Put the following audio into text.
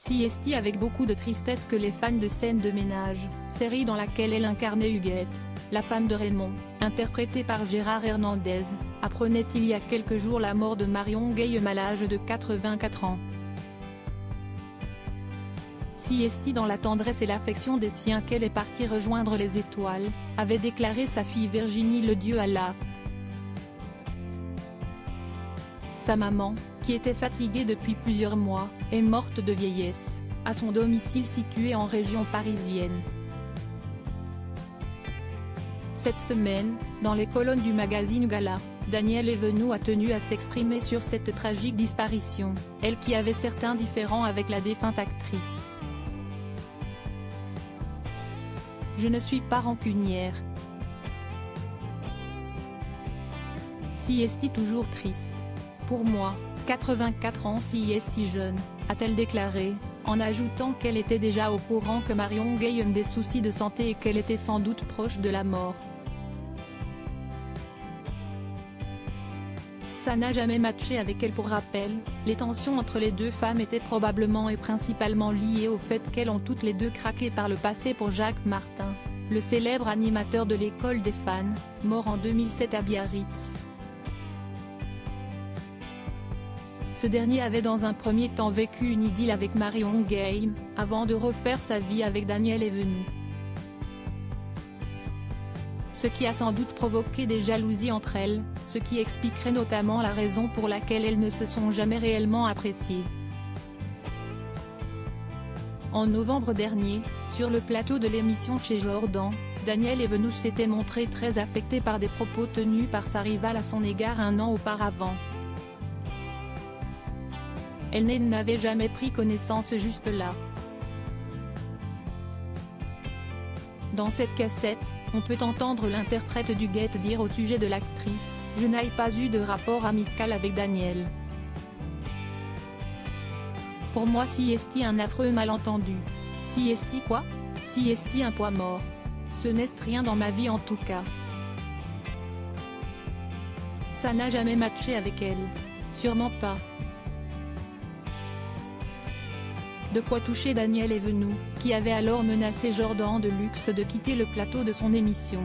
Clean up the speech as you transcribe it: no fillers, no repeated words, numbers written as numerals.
CST avec beaucoup de tristesse que les fans de Scènes de ménage, série dans laquelle elle incarnait Huguette, la femme de Raymond, interprétée par Gérard Hernandez, apprenait il y a quelques jours la mort de Marion Guilhem à l'âge de 84 ans. CST dans la tendresse et l'affection des siens qu'elle est partie rejoindre les étoiles, avait déclaré sa fille Virginie Ledieu à l'AFP. Sa maman, qui était fatiguée depuis plusieurs mois, est morte de vieillesse, à son domicile situé en région parisienne. Cette semaine, dans les colonnes du magazine Gala, Danielle Evenou a tenu à s'exprimer sur cette tragique disparition, elle qui avait certains différends avec la défunte actrice. Je ne suis pas rancunière. CST toujours triste. Pour moi, 84 ans CST jeune, a-t-elle déclaré, en ajoutant qu'elle était déjà au courant que Marion Guilhem des soucis de santé et qu'elle était sans doute proche de la mort. Ça n'a jamais matché avec elle. Pour rappel, les tensions entre les deux femmes étaient probablement et principalement liées au fait qu'elles ont toutes les deux craqué par le passé pour Jacques Martin, le célèbre animateur de l'école des fans, mort en 2007 à Biarritz. Ce dernier avait dans un premier temps vécu une idylle avec Marion Guilhem, avant de refaire sa vie avec Danielle Evenou. Ce qui a sans doute provoqué des jalousies entre elles, ce qui expliquerait notamment la raison pour laquelle elles ne se sont jamais réellement appréciées. En novembre dernier, sur le plateau de l'émission Chez Jordan, Danielle Evenou s'était montrée très affectée par des propos tenus par sa rivale à son égard un an auparavant. Elle n'avait jamais pris connaissance jusque-là. Dans cette cassette, on peut entendre l'interprète d'Huguette dire au sujet de l'actrice, « Je n'ai pas eu de rapport amical avec Danielle. Pour moi CST un affreux malentendu. CST quoi? CST un poids mort. Ce n'est rien dans ma vie en tout cas. Ça n'a jamais matché avec elle. Sûrement pas. » De quoi toucher Danielle Evenou, qui avait alors menacé Jordan de Luxe de quitter le plateau de son émission.